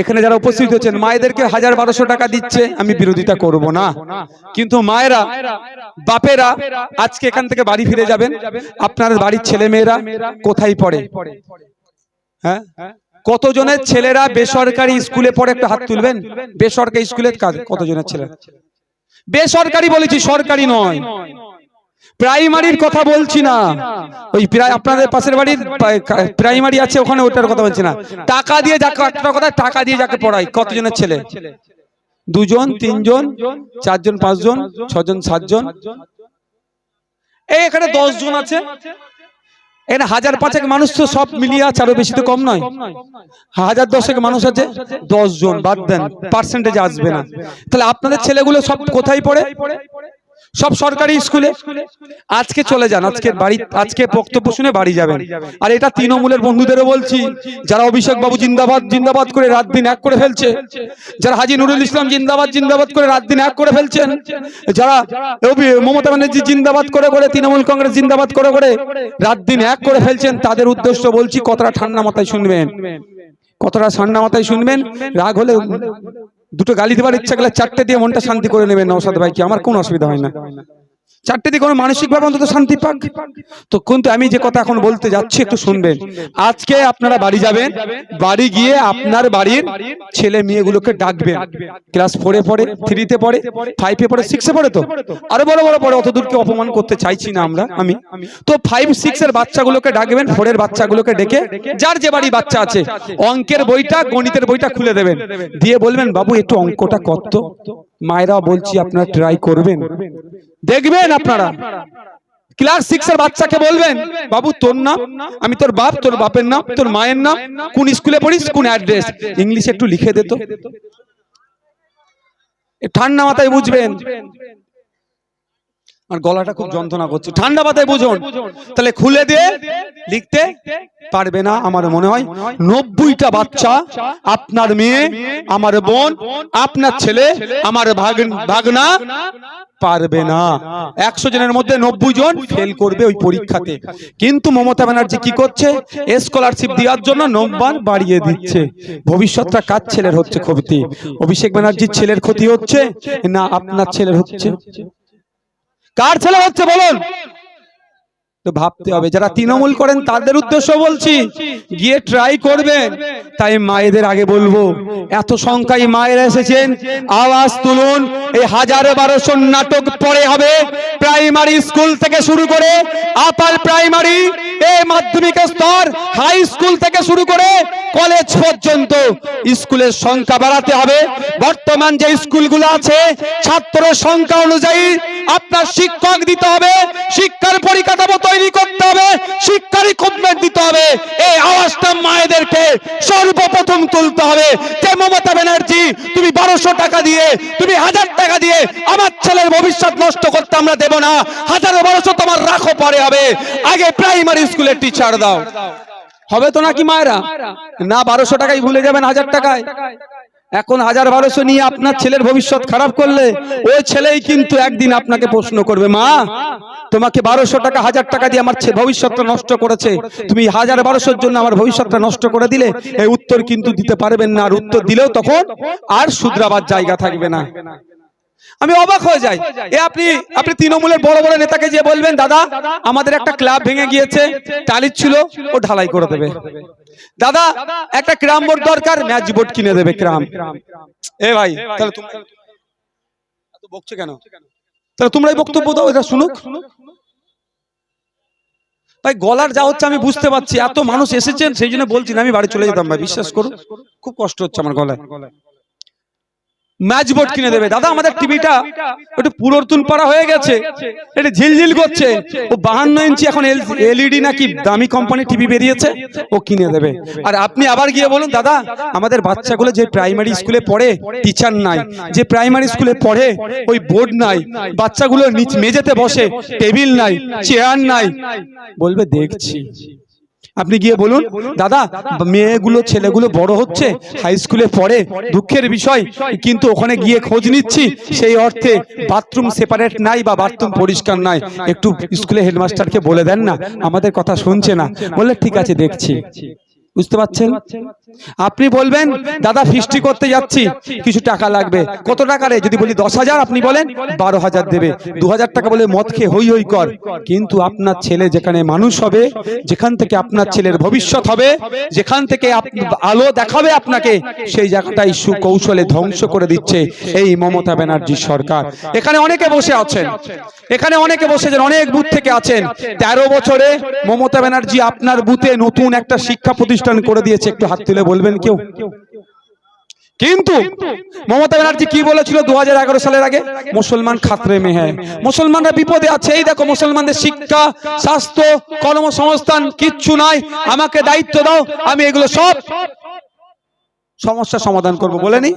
এখানে যারা উপস্থিত হয়েছেন মায়েদেরকে 1000-1200 টাকা দিচ্ছে, আমি বিরোধিতা করব না, কিন্তু মায়েরা বাপেরা আজকে এখান থেকে বাড়ি ফিরে যাবেন, আপনার বাড়ির ছেলে মেয়েরা কোথায় পড়ে? হ্যাঁ, কতজনের ছেলেরা বেসরকারি স্কুলে পড়ে? একটা হাত তুলবেন। বেসরকারি স্কুলের কাজ কতজনের ছেলে? বেসরকারি বলেছি, সরকারি নয়। প্রাইমারির কথা বলছি না, ওই আপনাদের পাশের বাড়ির প্রাইমারি আছে ওখানে, ওটার কথা বলছি না। টাকা দিয়ে যাকে, একটা কথা, টাকা দিয়ে যাকে পড়ায়, কতজনের ছেলে? 2 জন, 3 জন, 4 জন, 5 জন, 6 জন, 7 জন, এই এখানে 10 জন আছে। এখানে 1000-5 মানুষ তো সব মিলিয়ে আছে, আরো বেশি তো কম নয়। 1010 মানুষ আছে, 10 জন বাদ দেন, পার্সেন্টেজ আসবে না। তাহলে আপনাদের ছেলেগুলো সব কোথায় পড়ে? সব সরকারি স্কুলে। আজকে চলে যান, আজকে বাড়ি, আজকে বক্তব্য শুনে বাড়ি যাবেন। আর এটা তৃণমূলের বন্ধুদেরও বলছি, যারা অভিষেক বাবু জিন্দাবাদ জিন্দাবাদ করে রাত দিন এক করে ফেলছে, যারা হাজি নুরুল ইসলাম জিন্দাবাদ জিন্দাবাদ করে রাত দিন এক করে ফেলছেন, যারা মমতা ব্যানার্জি জিন্দাবাদ করে করে, তৃণমূল কংগ্রেস জিন্দাবাদ করে করে রাত দিন এক করে ফেলছেন, তাদের উদ্দেশ্য বলছি, কতটা ঠান্ডা মাথায় শুনবেন, কতটা ঠান্ডা মাথায় শুনবেন। রাগ হলে দুটো গালি দেওয়ার ইচ্ছা গেলে 4টে দিয়ে মনটা শান্তি করে নেবেন। নওশাদ ভাই কি, আমার কোনো অসুবিধা হয় না, 4টে দিয়ে কোনো মানসিকভাবে অন্তত শান্তি পাক। তো কিন্তু আমি যে কথা এখন বলতে যাচ্ছি একটু শুনবেন। আজকে আপনারা বাড়ি যাবেন, বাড়ি গিয়ে আপনার বাড়ির ছেলে মেয়েগুলোকে ডাকবেন। ক্লাস 4-এ পড়ে, 3-তে পড়ে, 5-এ পড়ে, 6-এ পড়ে, তো আরো বড় বড় পড়ে, অত দূরকে অপমান করতে চাইছি না আমি তো 5-6 এর বাচ্চাগুলোকে ডাকবেন, 4-এর বাচ্চাগুলোকে ডেকে, যার যে বাড়ি বাচ্চা আছে, অঙ্কের বইটা, গণিতের বইটা খুলে দেবেন, দিয়ে বলবেন, বাবু একটু অঙ্কটা কত। মায়েরা বলছি আপনারা ট্রাই করবেন, দেখবেন আপনারা। ক্লাস 6 এর বাচ্চাকে বলবেন, বাবু তোর নাম, আমি তোর বাপ, তোর বাপের নাম, তোর মায়ের নাম, কোন স্কুলে পড়িস, কোন অ্যাড্রেস, ইংলিশে একটু লিখে দে তো। ঠান্ডা মাথায় বুঝবেন। আর গলাটা খুব যন্ত্রণা করছে, ঠান্ডা মাথায় বুঝুন। তাহলে খুলে দিয়ে লিখতে পারবে না। আমার মনে হয় 90টা বাচ্চা, আপনার মেয়ে, আমার বোন, আপনার ছেলে, আমার ভাগনা পারবে না। 100 জনের মধ্যে 90 জন ফেল করবে ওই পরীক্ষাতে। কিন্তু মমতা ব্যানার্জি কি করছে? স্কলারশিপ দেওয়ার জন্য নম্বর বাড়িয়ে দিচ্ছে। ভবিষ্যৎটা কার ছেলের হচ্ছে ক্ষতি? অভিষেক ব্যানার্জির ছেলের ক্ষতি হচ্ছে না আপনার ছেলের হচ্ছে? কার ছেলে হচ্ছে বলুন? তো ভাবতে হবে। যারা তৃণমূল করেন তাদের উদ্দেশ্য বলছি, গিয়ে ট্রাই করবেন। তাই মায়েদের আগে বলবো, এত সংখ্যায় মায়েরা এসেছেন, আওয়াজ তুলুন। এই 1000-1200 নাটক পরে হবে, প্রাইমারি স্কুল থেকে শুরু করে আপার প্রাইমারি, এই মাধ্যমিক স্তর, হাই স্কুল থেকে শুরু করে কলেজ পর্যন্ত স্কুলের সংখ্যা বাড়াতে হবে। বর্তমান যে স্কুলগুলো আছে, ছাত্রের সংখ্যা অনুযায়ী আপনার শিক্ষক দিতে হবে, শিক্ষার পরিকাঠামো তৈরি করতে হবে, শিক্ষার ইকুইপমেন্ট দিতে হবে। এই আওয়াজটা মায়েদেরকে সর্বপ্রথম তুলতে হবে যে মমতা ব্যানার্জি, তুমি 1200 টাকা দিয়ে, তুমি 1000 টাকা দিয়ে আমার ছেলের ভবিষ্যৎ নষ্ট করতে আমরা দেব না। 1000-1200 তোমার রাখো, পরে হবে, আগে প্রাইমারি স্কুলের টিচার দাও। হবে তো নাকি মায়েরা? না 1200 টাকায় ভুলে যাবেন 1000 টাকায়। এখন 1000-1200 নিয়ে আপনার ছেলের ভবিষ্যৎ খারাপ করলে ওই ছেলেই কিন্তু একদিন আপনাকে প্রশ্ন করবে, মা তোমাকে 1200 টাকা 1000 টাকা দিয়ে আমার ভবিষ্যৎটা নষ্ট করেছে, তুমি 1000-1200-র জন্য আমার ভবিষ্যৎটা নষ্ট করে দিলে। এই উত্তর কিন্তু দিতে পারবেন না, আর উত্তর দিলেও তখন আর শুধরাবার জায়গা থাকবে না। আমি অবাক হয়ে যাই। আপনি তৃণমূলের বড় বড় নেতাকে যে বলবেন, দাদা আমাদের একটা ক্লাব ভেঙে গিয়েছে, টালির ছিল, ও ঢালাই করে দেবে। দাদা একটা ক্রাম বোর্ড দরকার, ম্যাচ বোর্ড কিনে দেবে ক্রাম। এ ভাই, তাহলে তুমি এত বকছো কেন? তাহলে তোমরাই বক্তব্য দাও, এটা শুনুক। ভাই গলার যা হচ্ছে আমি বুঝতে পারছি, এত মানুষ এসেছেন সেই জন্য বলছি না, আমি বাড়ি চলে যেতাম ভাই, বিশ্বাস করুন, খুব কষ্ট হচ্ছে আমার গলায়। ম্যাচ বোর্ড কিনে দেবে। দাদা আমাদের টিভিটা একটু পুরাতন পাড়া হয়ে গেছে, এটা ঝিলঝিল করছে, ও 52 ইঞ্চি এখন এলইডি নাকি দামি কোম্পানি টিভি বেরিয়েছে, ও কিনে দেবে। আর আপনি আবার গিয়ে বলুন, দাদা আমাদের বাচ্চাগুলো যে প্রাইমারি স্কুলে পড়ে টিচার নাই, যে প্রাইমারি স্কুলে পড়ে ওই বোর্ড নাই, বাচ্চাগুলো মেঝেতে বসে, টেবিল নাই, চেয়ার নাই, বলবে দেখছি। আপনি গিয়ে বলুন, দাদা মেয়েগুলো ছেলেগুলো বড় হচ্ছে, হাই স্কুলে পড়ে, দুঃখের বিষয়, কিন্তু ওখানে গিয়ে খোঁজ নিচ্ছি, সেই অর্থে বাথরুম সেপারেট নাই বা বাথরুম পরিষ্কার নাই, একটু স্কুলে হেডমাস্টারকে বলে দেন না, আমাদের কথা শুনছে না। বললে ঠিক আছে দেখছি। বুঝতে পারছেন? আপনি বলবেন দাদা ফিস্টি করতে যাচ্ছি, কিছু টাকা লাগবে। কত টাকা রে? যদি বলি 10,000, আপনি বলেন 12,000 দেবে। 2,000 টাকা বলে মদ খেয়ে হই হই কর। কিন্তু আপনার ছেলে যেখানে মানুষ হবে, যেখান থেকে আপনার ছেলের ভবিষ্যৎ হবে, যেখান থেকে আলো দেখাবে আপনাকে, সেই জায়গাটাই সুকৌশলে ধ্বংস করে দিচ্ছে এই মমতা ব্যানার্জি সরকার। এখানে অনেকে বসে আছেন, এখানে অনেকে বসেছেন, অনেক বুথ থেকে আছেন। 13 বছরে মমতা ব্যানার্জি আপনার বুথে নতুন একটা শিক্ষা প্রতিষ্ঠান করে দিয়েছে। একটু হাত তুলে বলবেন কেউ? কিন্তু মমতা ব্যানার্জি কি বলেছিল 2011 সালের আগে? মুসলমান খাতরে মে হ্যায়, মুসলমানরা বিপদে আছে। এই দেখো মুসলমানদের শিক্ষা, স্বাস্থ্য, কর্মসংস্থান কিচ্ছু নাই, আমাকে দায়িত্ব দাও, আমি এগুলো সব সমস্যা সমাধান করব বলেনি।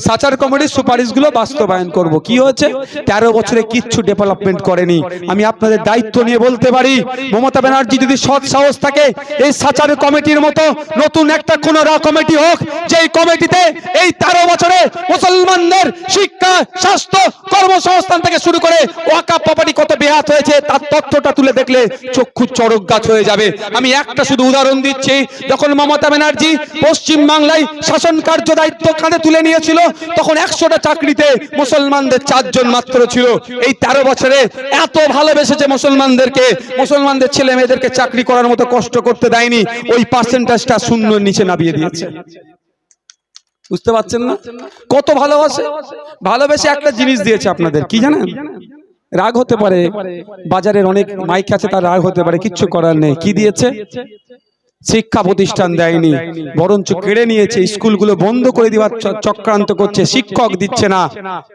সাচার কমিটির সুপারিশগুলো বাস্তবায়ন করব। কি হয়েছে? 13 বছরে কিচ্ছু ডেভেলপমেন্ট করেনি। আমি আপনাদের দায়িত্ব নিয়ে বলতে পারি, মমতা ব্যানার্জি যদি সৎ সাহস থাকে, এই সাচার কমিটির মতো নতুন একটা কোন কমিটি হোক, যেই কমিটিতে এই 13 বছরে মুসলমানদের শিক্ষা, স্বাস্থ্য, কর্মসংস্থান থেকে শুরু করে ওয়াকাফ প্রপার্টি কত বেহাত হয়েছে তার তথ্যটা তুলে দেখলে চক্ষু চড়ক গাছ হয়ে যাবে। আমি একটা শুধু উদাহরণ দিচ্ছি, যখন মমতা ব্যানার্জি পশ্চিম বাংলায় শাসন কার্য দায়িত্ব কাঁধে তুলে নিয়েছিল, তখন 100টা চাকরিতে মুসলমানদের 4 জন মাত্র ছিল। এই 13 বছরে এত ভালোবেসেছে মুসলমানদেরকে, মুসলমানদের ছেলে মেয়েদেরকে চাকরি করার মতো কষ্ট করতে দেয়নি, ওই পার্সেন্টেজটা শূন্যের নিচে নামিয়ে দিয়েছে। বুঝতে পারছেন না? কত ভালোবাসে, ভালোবেসে একটা জিনিস দিয়েছে আপনাদের, কি জানেন? রাগ হতে পারে, বাজারের অনেক মাইক আছে, তার রাগ হতে পারে, কিচ্ছু করার নেই। কি দিয়েছে? শিক্ষা প্রতিষ্ঠান দেয়নি, বরঞ্চ কেড়ে নিয়েছে। স্কুলগুলো বন্ধ করে দেওয়ার চক্রান্ত করছে, শিক্ষক দিচ্ছে না।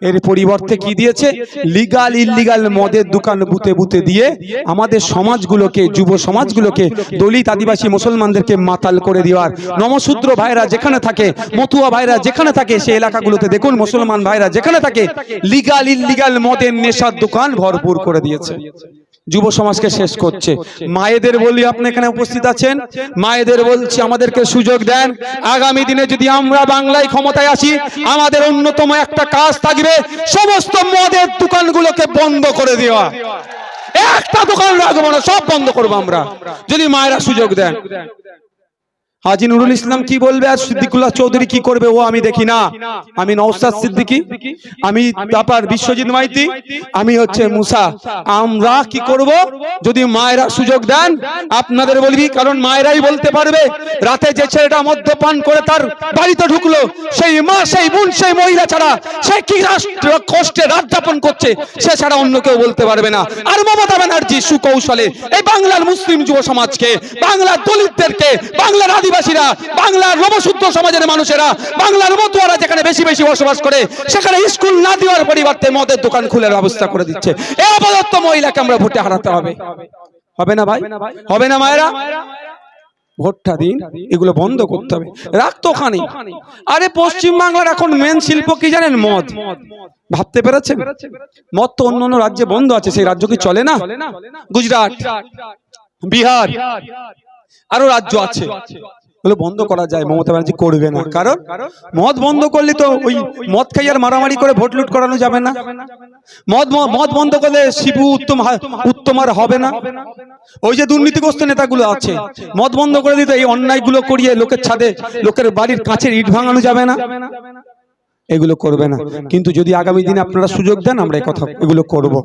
এর পরিবর্তে কি দিয়েছে? লিগাল ইল্লিগাল মদের দোকান বুতে বুতে দিয়ে আমাদের সমাজগুলোকে, যুব সমাজগুলোকে, দলিত আদিবাসী মুসলমানদেরকে মাতাল করে দেওয়ার। নমশূদ্র ভাইরা যেখানে থাকে, মতুয়া ভাইরা যেখানে থাকে, সেই এলাকাগুলোতে দেখুন মুসলমান ভাইরা যেখানে থাকে, লিগাল ইল্লিগাল মদের নেশার দোকান ভরপুর করে দিয়েছে। যুব সমাজকে শেষ করছে। মায়েদের বলি, আপনি এখানে উপস্থিত আছেন, মায়েদের বলছি আমাদেরকে সুযোগ দেন। আগামী দিনে যদি আমরা বাংলায় ক্ষমতায় আসি, আমাদের অন্যতম একটা কাজ থাকবে সমস্ত মদের দোকানগুলোকে বন্ধ করে দেওয়া। একটা দোকান রাখবো না, সব বন্ধ করবো আমরা, যদি মায়েরা সুযোগ দেন। হাজী নুরুল ইসলাম কি বলবে আর সিদ্দিকুল্লাহ চৌধুরী কি করবে ও আমি দেখি না। আমি নওশাদ সিদ্দিকী, আমি তারপর বিশ্বজিৎ মাইতি, আমি হচ্ছে মুসা। আমরা কি করব যদি মায়েরা সুযোগ দেন? আপনাদের বলবি, কারণ মায়েরাই বলতে পারবে। রাতে যে ছেলেটা মদ্যপান করে তার বাড়িতে ঢুকলো, সেই মা, সেই বোন, সেই মহিলা ছাড়া সে কি কষ্টে রাত যাপন করছে, সে ছাড়া অন্য কেউ বলতে পারবে না। আর মমতা ব্যানার্জি সুকৌশলে এই বাংলার মুসলিম যুব সমাজকে, বাংলার দলিতদেরকে, বাংলার আদিবাসীরা, বাংলার নবশুদ্ধ সমাজের মানুষেরা, বাংলার মতুয়ারা যেখানে বেশি বেশি বসবাস করে, সেখানে স্কুল না দেওয়ার পরিবর্তে মদের দোকান খুলে ব্যবস্থা করে দিচ্ছে। এই অপদস্থ মহিলাকে আমরা ভোটে হারাতে হবে। হবে না ভাই? হবে না মায়েরা? ভোটটা দিন, এগুলো বন্ধ করতে হবে। রাখতো ওখানে। আরে পশ্চিম বাংলার এখন মেন শিল্প কি জানেন? মদ। ভাবতে পেরেছেন? মদ তো অন্য অন্য রাজ্যে বন্ধ আছে, সেই রাজ্য কি চলে না? গুজরাট, বিহার, আরো রাজ্য আছে, বলে বন্ধ করা যায়। মমতা ব্যানার্জি করবে না, কারণ মদ বন্ধ করলে তো ওই মদ খাই আর মারামারি করে ভোট লুট করানো যাবে না। মদ বন্ধ করলে শিবু উত্তম আর হবে না। ওই যে দুর্নীতিগ্রস্ত নেতাগুলো আছে, মদ বন্ধ করে দিতে এই অন্যায়গুলো করিয়ে লোকের ছাদে, লোকের বাড়ির কাছের ইট ভাঙানো যাবে না। এগুলো করবে না। কিন্তু যদি আগামী দিনে আপনারা সুযোগ দেন, আমরা এই কথা এগুলো করব।